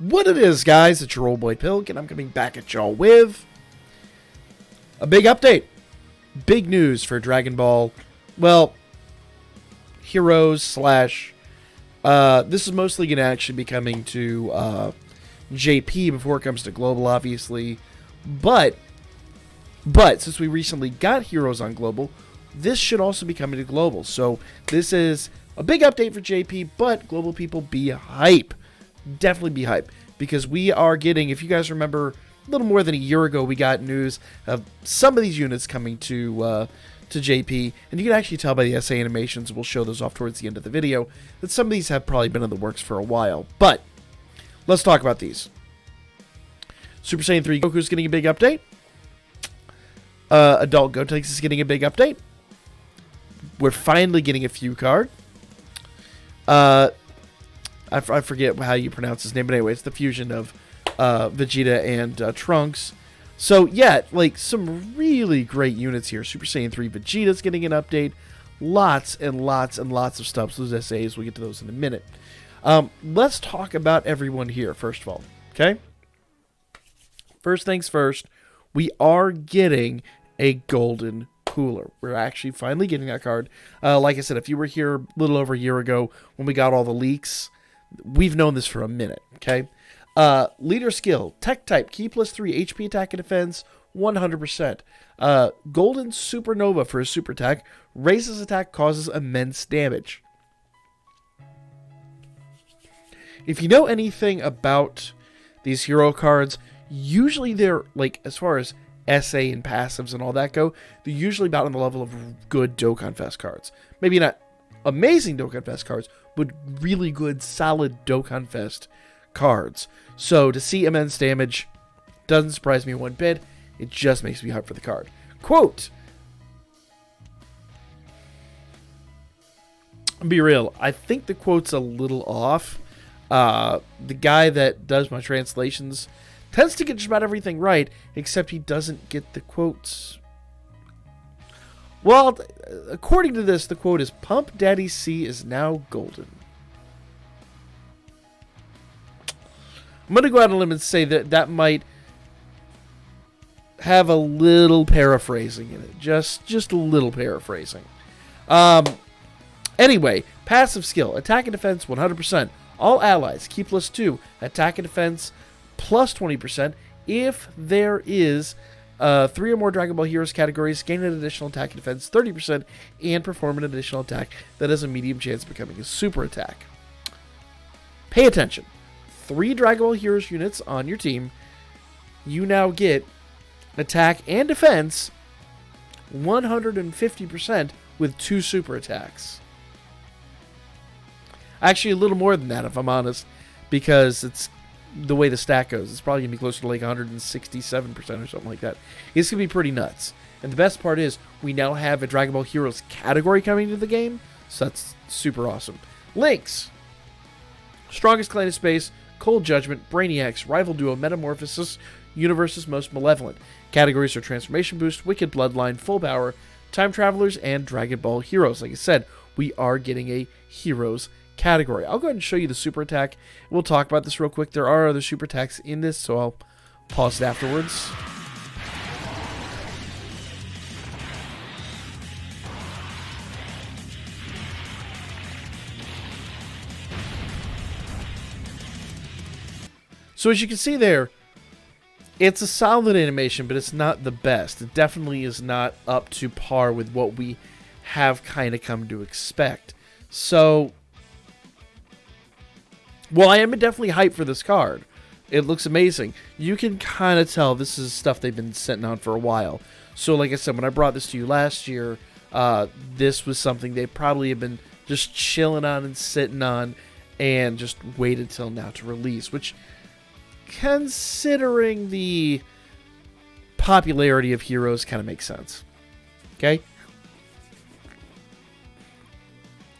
What it is, guys, it's your old boy Pilk, and I'm coming back at y'all with a big update. Big news for Dragon Ball, well, Heroes slash, this is mostly going to actually be coming to JP before it comes to Global, obviously, but since we recently got Heroes on Global, this should also be coming to Global, so this is a big update for JP, but Global people, be hype. Definitely be hype, because we are getting, if you guys remember, a little more than a year ago, we got news of some of these units coming to JP, and you can actually tell by the SA animations, we'll show those off towards the end of the video, that some of these have probably been in the works for a while. But let's talk about these. Super Saiyan 3 Goku's getting a big update. Adult Gotenks is getting a big update. We're finally getting a Few card. I forget how you pronounce his name, but anyway, it's the fusion of Vegeta and Trunks. So, yeah, like, some really great units here. Super Saiyan 3 Vegeta's getting an update. Lots and lots and lots of stuff. So those SAs, we'll get to those in a minute. Let's talk about everyone here, first of all. Okay? First things first, we are getting a Golden Cooler. We're actually finally getting that card. Like I said, if you were here a little over a year ago when we got all the leaks, we've known this for a minute, okay? Leader skill, tech type, key +3, HP attack and defense, 100%. Golden Supernova for his super attack, raises attack, causes immense damage. If you know anything about these hero cards, usually they're, like, as far as SA and passives and all that go, they're usually about on the level of good Dokkan Fest cards. Maybe not amazing Dokkan Fest cards, but really good, solid Dokkan Fest cards. So to see immense damage doesn't surprise me one bit. It just makes me hype for the card. Quote: I'll be real, I think the quote's a little off. The guy that does my translations tends to get just about everything right, except he doesn't get the quotes. Well, according to this, the quote is, "Pump Daddy C is now golden." I'm going to go out on a limb and say that that might have a little paraphrasing in it. Just a little paraphrasing. Anyway, passive skill, attack and defense 100%. All allies, key +2, attack and defense +20%. If there is 3 or more Dragon Ball Heroes categories, gain an additional attack and defense 30%, and perform an additional attack that has a medium chance of becoming a super attack. Pay attention. 3 Dragon Ball Heroes units on your team, you now get attack and defense 150% with 2 super attacks. Actually, a little more than that, if I'm honest, because it's the way the stack goes. It's probably going to be closer to like 167% or something like that. It's going to be pretty nuts. And the best part is, we now have a Dragon Ball Heroes category coming to the game, so that's super awesome. Links: Strongest Clan of Space, Cold Judgment, Brainiacs, Rival Duo, Metamorphosis, Universe's Most Malevolent. Categories are Transformation Boost, Wicked Bloodline, Full Power, Time Travelers, and Dragon Ball Heroes. Like I said, we are getting a Heroes category. I'll go ahead and show you the super attack. We'll talk about this real quick. There are other super attacks in this, so I'll pause it afterwards. So as you can see there, it's a solid animation, but it's not the best. It definitely is not up to par with what we have kind of come to expect. So, well, I am definitely hyped for this card. It looks amazing. You can kind of tell this is stuff they've been sitting on for a while. So like I said, when I brought this to you last year, this was something they probably have been just chilling on and sitting on and just waited till now to release, which, considering the popularity of Heroes, kind of makes sense. Okay?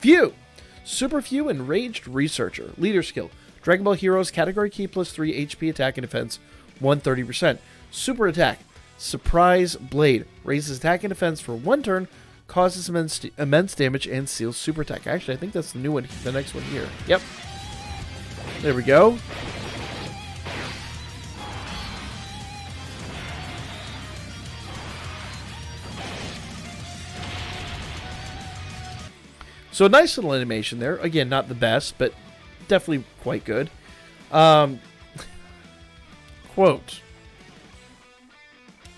Few. Super Few Enraged Researcher. Leader skill. Dragon Ball Heroes category key +3 HP attack and defense 130%. Super attack. Surprise Blade. Raises attack and defense for 1 turn. Causes immense damage and seals super attack. Actually, I think that's the new one. The next one here. Yep. There we go. So a nice little animation there. Again, not the best, but definitely quite good. Quote.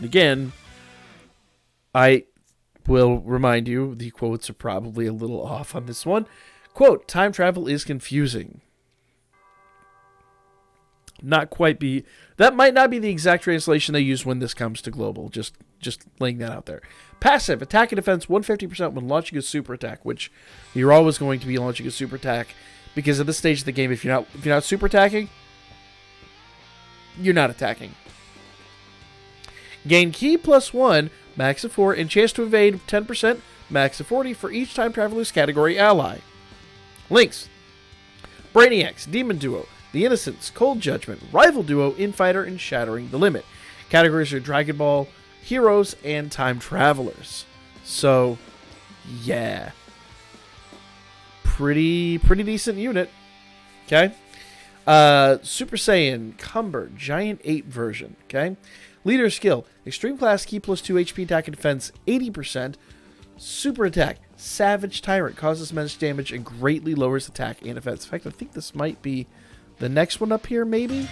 Again, I will remind you, the quotes are probably a little off on this one. Quote, time travel is confusing. Not quite be... That might not be the exact translation they use when this comes to global. Just laying that out there. Passive, attack and defense 150% when launching a super attack, which you're always going to be launching a super attack, because at this stage of the game, if you're not super attacking, you're not attacking. Gain ki +1, max of 4, and chance to evade 10%, max of 40 for each time traveler's category ally. Links: Brainiacs, Demon Duo, The Innocents, Cold Judgment, Rival Duo, Infighter, and Shattering the Limit. Categories are Dragon Ball, Heroes, and Time Travelers. So, yeah. Pretty decent unit. Okay? Super Saiyan, Cumber, Giant Ape version. Okay? Leader skill, Extreme Class, Ki +2 HP attack and defense, 80%. Super attack, Savage Tyrant, causes menace damage and greatly lowers attack and defense. In fact, I think this might be the next one up here, maybe?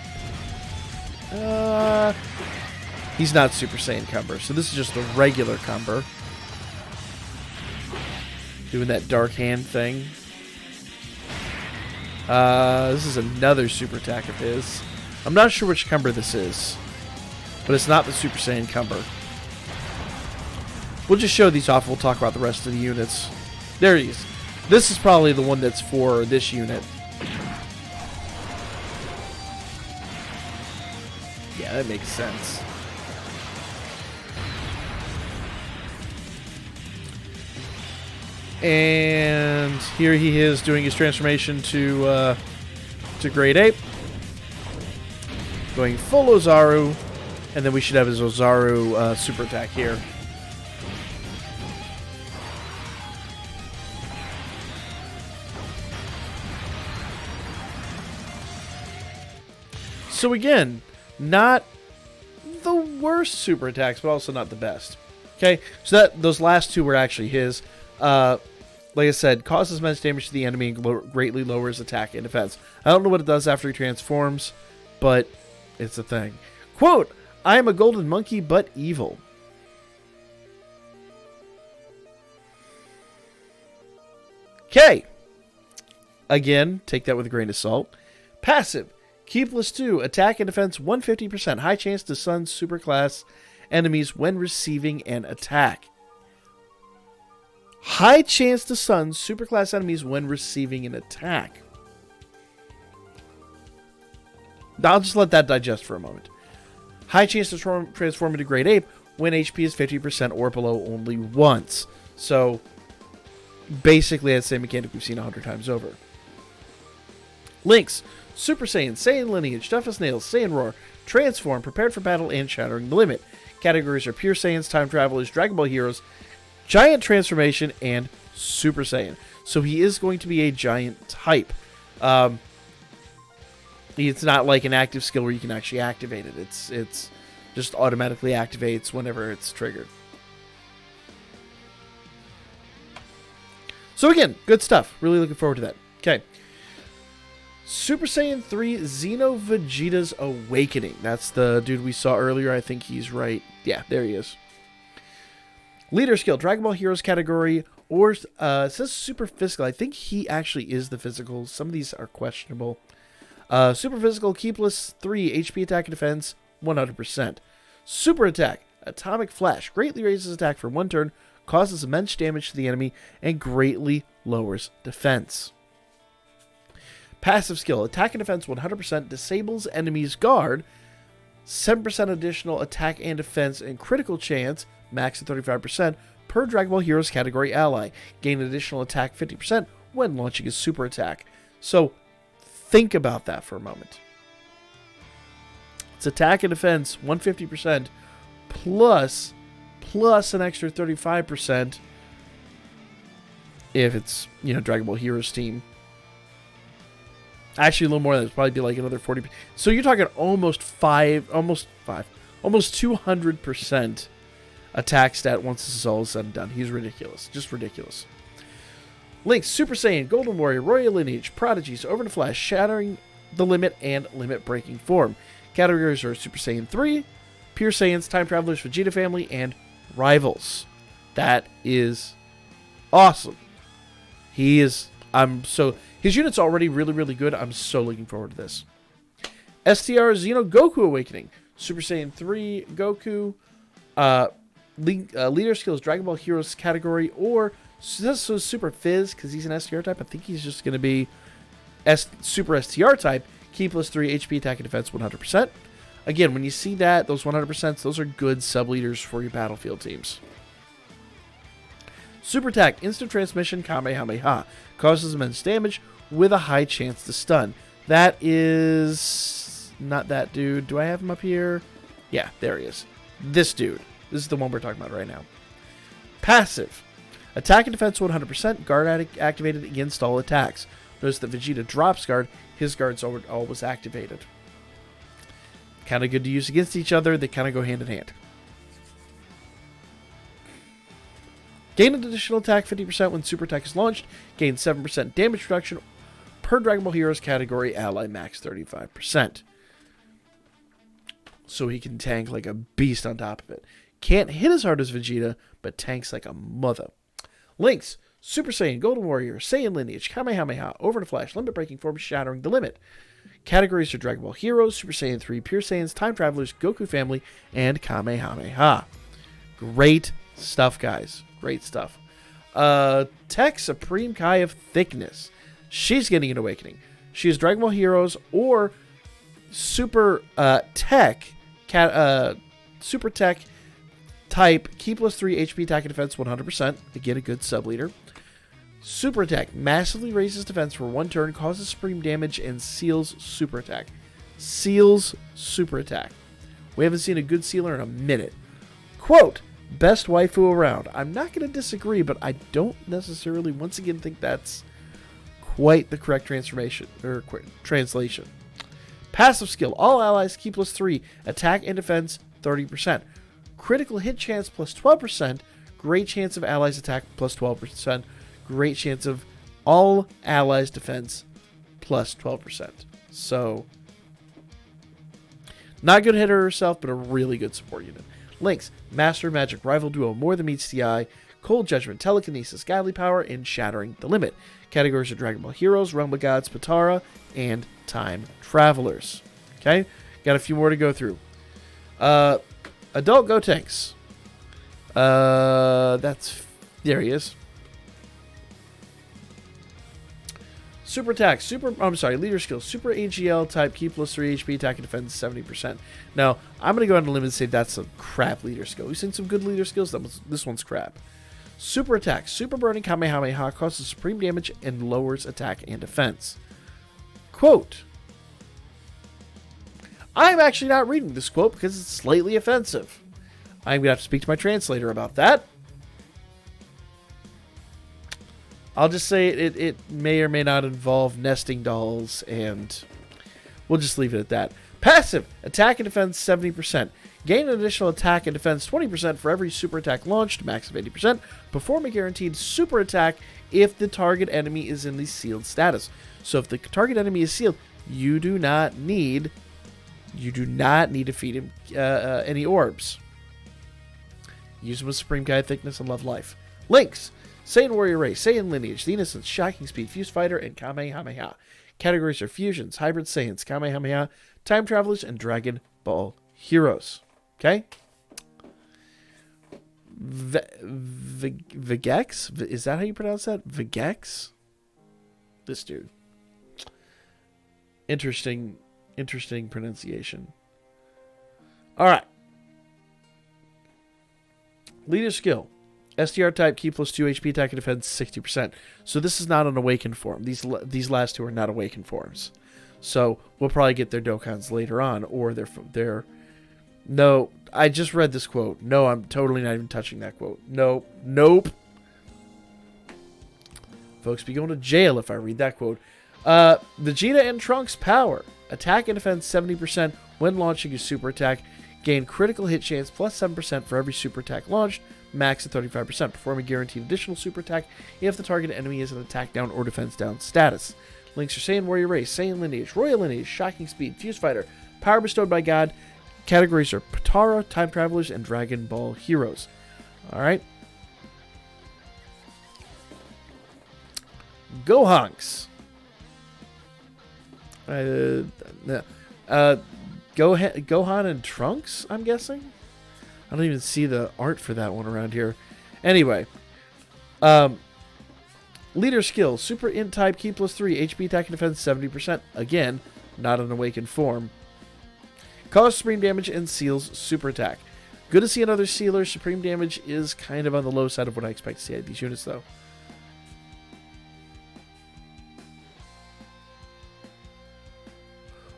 He's not Super Saiyan Cumber, so this is just the regular Cumber. Doing that dark hand thing. This is another super attack of his. I'm not sure which Cumber this is, but it's not the Super Saiyan Cumber. We'll just show these off. We'll talk about the rest of the units. There he is. This is probably the one that's for this unit. Yeah, that makes sense. And here he is doing his transformation to Great Ape. Going full Ozaru. And then we should have his Ozaru super attack here. So again, not the worst super attacks, but also not the best. Okay, so those last two were actually his. Like I said, causes menace damage to the enemy and greatly lowers attack and defense. I don't know what it does after he transforms, but it's a thing. Quote, I am a golden monkey, but evil. Okay. Again, take that with a grain of salt. Passive. Ki +2, attack and defense 150%. High chance to stun superclass enemies when receiving an attack. High chance to stun superclass enemies when receiving an attack. I'll just let that digest for a moment. High chance to transform into Great Ape when HP is 50% or below only once. So, basically, that's the same mechanic we've seen 100 times over. Links: Super Saiyan, Saiyan Lineage, Tough as Nails, Saiyan Roar, Transform, Prepared for Battle, and Shattering the Limit. Categories are Pure Saiyans, Time Travelers, Dragon Ball Heroes, Giant Transformation, and Super Saiyan. So he is going to be a giant type. It's not like an active skill where you can actually activate it. It's just automatically activates whenever it's triggered. So again, good stuff. Really looking forward to that. Okay. Super Saiyan 3 Xeno Vegeta's Awakening. That's the dude we saw earlier. I think he's right. Yeah, there he is. Leader skill, Dragon Ball Heroes category, or it says super physical. I think he actually is the physical. Some of these are questionable. Super physical, Ki +3, HP attack and defense, 100%. Super attack, Atomic Flash, greatly raises attack for 1 turn, causes immense damage to the enemy, and greatly lowers defense. Passive skill, attack and defense 100%, disables enemy's guard, 7% additional attack and defense, and critical chance, max at 35%, per Dragon Ball Heroes category ally. Gain additional attack 50% when launching a super attack. So, think about that for a moment. It's attack and defense 150% plus an extra 35% if it's, Dragon Ball Heroes team. Actually, a little more than that. It'd probably be like another 40%. So you're talking almost 200% attack stat once this is all said and done. He's ridiculous. Just ridiculous. Links, Super Saiyan, Golden Warrior, Royal Lineage, Prodigies, Over the Flash, Shattering the Limit, and Limit Breaking Form. Categories are Super Saiyan 3, Pure Saiyans, Time Travelers, Vegeta Family, and Rivals. That is awesome. His unit's already really, really good. I'm so looking forward to this. STR Xeno Goku Awakening. Super Saiyan 3 Goku. Leader skills Dragon Ball Heroes category, or Super Fizz, because he's an STR type. I think he's just going to be Super STR type. Key plus 3 HP, attack, and defense 100%. Again, when you see that, those 100%, those are good sub-leaders for your battlefield teams. Super Attack, Instant Transmission, Kamehameha. Causes immense damage with a high chance to stun. That is not that dude. Do I have him up here? Yeah, there he is. This dude. This is the one we're talking about right now. Passive. Attack and defense 100%. Guard activated against all attacks. Notice that Vegeta drops guard. His guard's always activated. Kind of good to use against each other. They kind of go hand in hand. Gain an additional attack 50% when Super Attack is launched. Gain 7% damage reduction per Dragon Ball Heroes category. Ally max 35%. So he can tank like a beast on top of it. Can't hit as hard as Vegeta, but tanks like a mother. Links, Super Saiyan, Golden Warrior, Saiyan Lineage, Kamehameha, Over the Flash, Limit Breaking Form, Shattering the Limit. Categories are Dragon Ball Heroes, Super Saiyan 3, Pure Saiyans, Time Travelers, Goku Family, and Kamehameha. Great stuff, guys. Great stuff. Tech Supreme Kai of Thickness. She's getting an awakening. She is Dragon Ball Heroes or Super Tech Super Tech type, Key plus 3 HP, attack, and defense 100%. Again, a good sub-leader. Super Attack massively raises defense for 1 turn, causes supreme damage, and seals Super Attack. Seals Super Attack. We haven't seen a good sealer in a minute. Quote, best waifu around. I'm not going to disagree, but I don't necessarily, once again, think that's quite the correct transformation or translation. Passive skill. All allies, Key plus 3, attack and defense 30%. Critical hit chance plus 12%. Great chance of allies attack plus 12%. Great chance of all allies defense plus 12%. So, not a good hitter herself, but a really good support unit. Links, Master Magic Rival Duo, More Than Meets the Eye, Cold Judgment, Telekinesis, Godly Power, and Shattering the Limit. Categories are Dragon Ball Heroes, Realm of Gods, Patara, and Time Travelers. Okay? Got a few more to go through. Adult Gotenks. There he is. Super Attack, Leader Skill, Super AGL type, Key plus 3 HP, attack and defense 70%. Now, I'm going to go on a limb and say that's a crap leader skill. We've seen some good leader skills, this one's crap. Super Attack, Super Burning Kamehameha, causes supreme damage and lowers attack and defense. Quote, I'm actually not reading this quote because it's slightly offensive. I'm going to have to speak to my translator about that. I'll just say it may or may not involve nesting dolls, and we'll just leave it at that. Passive, attack and defense 70%. Gain an additional attack and defense 20% for every super attack launched, max of 80%. Perform a guaranteed super attack if the target enemy is in the sealed status. So if the target enemy is sealed, you do not need to feed him any orbs. Use them with Supreme Kai Thickness and Love Life. Links, Saiyan Warrior Race, Saiyan Lineage, The Innocence, Shocking Speed, Fuse Fighter, and Kamehameha. Categories are Fusions, Hybrid Saiyans, Kamehameha, Time Travelers, and Dragon Ball Heroes. Okay? Vegex? Is that how you pronounce that? Vegex? This dude. Interesting pronunciation. Alright. Leader skill. STR type, Key plus 2 HP, attack and defense 60%. So this is not an awakened form. These last two are not awakened forms. So we'll probably get their Dokkans later on, or their. No, I just read this quote. No, I'm totally not even touching that quote. Nope. Folks be going to jail if I read that quote. Vegeta and Trunks power. Attack and defense 70% when launching a super attack. Gain critical hit chance plus 7% for every super attack launched, max at 35%. Perform a guaranteed additional super attack if the target enemy is an attack down or defense down status. Links are Saiyan Warrior Race, Saiyan Lineage, Royal Lineage, Shocking Speed, Fuse Fighter, Power Bestowed by God. Categories are Potara, Time Travelers, and Dragon Ball Heroes. Alright. Gohanks. Gohan and Trunks, I'm guessing? I don't even see the art for that one around here. Anyway. Leader skill. Super int type, key plus 3, HP attack and defense 70%. Again, not an awakened form. Cause supreme damage and seals super attack. Good to see another sealer. Supreme damage is kind of on the low side of what I expect to see out of these units, though.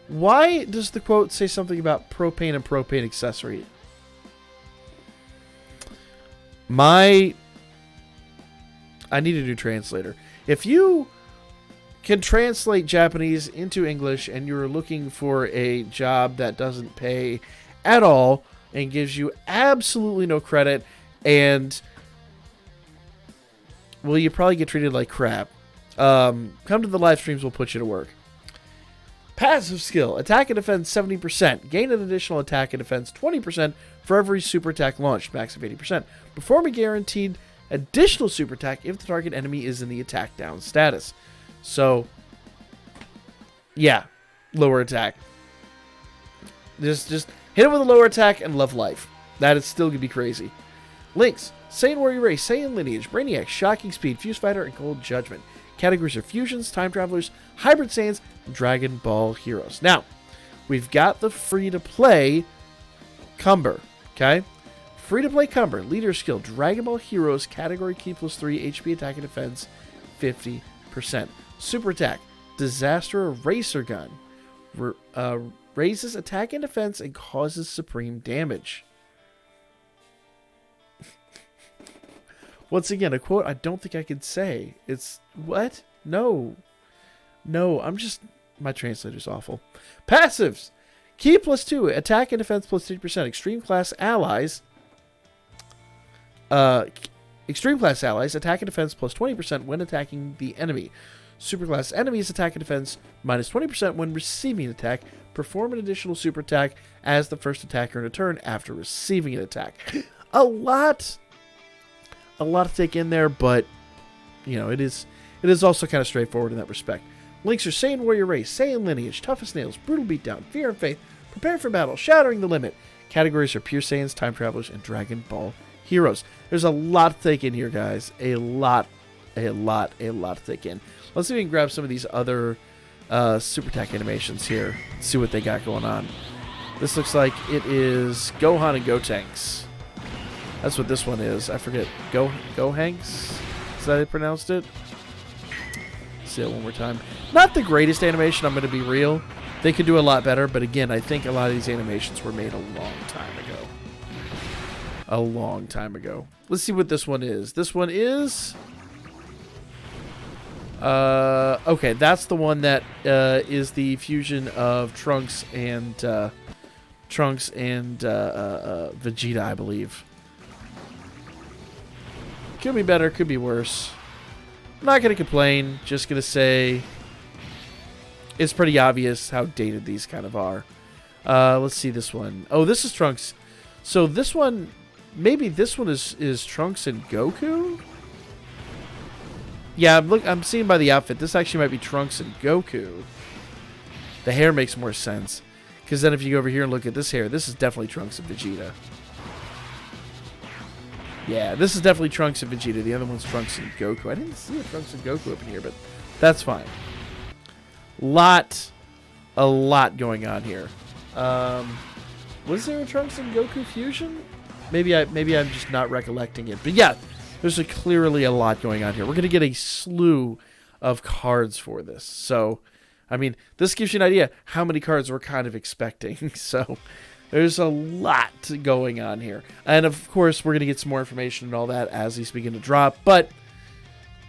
Why does the quote say something about propane and propane accessory? I need a new translator. If you can translate Japanese into English and you're looking for a job that doesn't pay at all and gives you absolutely no credit and, well, you probably get treated like crap. Come to the live streams, we'll put you to work. Passive skill. Attack and defense 70%. Gain an additional attack and defense 20% for every super attack launched, max of 80%. Perform a guaranteed additional super attack if the target enemy is in the attack down status. So, yeah, lower attack. Just hit it with a lower attack and love life. That is still going to be crazy. Links. Saiyan Warrior Race, Saiyan Lineage, Brainiac, Shocking Speed, Fuse Fighter, and Cold Judgment. Categories are Fusions, Time Travelers, Hybrid Saiyans, and Dragon Ball Heroes. Now, we've got the free-to-play Cumber, okay? Free-to-play Cumber, Leader Skill, Dragon Ball Heroes, Category Key plus 3, HP Attack and Defense, 50%. Super Attack, Disaster Eraser Gun, raises attack and defense and causes supreme damage. Once again, a quote I don't think I could say. It's, what? No, my translator's awful. Passives, Key plus 2, attack and defense plus 3%, extreme class allies, attack and defense plus 20% when attacking the enemy. Superclass enemies attack and defense minus 20% when receiving an attack. Perform an additional super attack as the first attacker in a turn after receiving an attack. A lot to take in there, but you know, it is also kind of straightforward in that respect. Links are Saiyan Warrior Race, Saiyan Lineage, Toughest Nails, Brutal Beatdown, Fear and Faith, Prepare for Battle, Shattering the Limit. Categories are Pure Saiyans, Time Travelers, and Dragon Ball Heroes. There's a lot to take in here, guys. A lot to take in. Let's see if we can grab some of these other super attack animations here. See what they got going on. This looks like it is Gohan and Gotenks. That's what this one is. I forget. Gohanks? Is that how they pronounced it? Let's see it one more time. Not the greatest animation, I'm going to be real. They could do a lot better, but again, I think a lot of these animations were made a long time ago. Let's see what this one is. This one is... okay, that's the one that is the fusion of Trunks and Vegeta, I believe. Could be better, could be worse. I'm not going to complain, just going to say it's pretty obvious how dated these kind of are. Let's see this one. Oh, this is Trunks. So this one, maybe this one is Trunks and Goku? Yeah, I'm seeing by the outfit, this actually might be Trunks and Goku. The hair makes more sense. Because then if you go over here and look at this hair, this is definitely Trunks and Vegeta. Yeah, this is definitely Trunks and Vegeta. The other one's Trunks and Goku. I didn't see a Trunks and Goku up in here, but that's fine. A lot going on here. Was there a Trunks and Goku fusion? Maybe I'm just not recollecting it. But yeah, there's clearly a lot going on here. We're going to get a slew of cards for this. So, I mean, this gives you an idea how many cards we're kind of expecting. So, there's a lot going on here. And, of course, we're going to get some more information and all that as these begin to drop. But,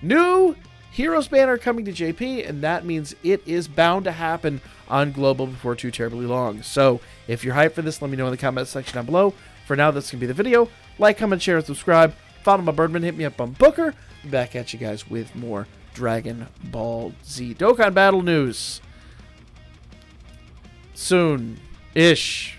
new Heroes banner coming to JP, and that means it is bound to happen on Global before too terribly long. So if you're hyped for this, let me know in the comment section down below. For now, this can be the video. Like, comment, share, and subscribe. Follow my Birdman. Hit me up on Booker. Be back at you guys with more Dragon Ball Z Dokkan Battle news soon-ish.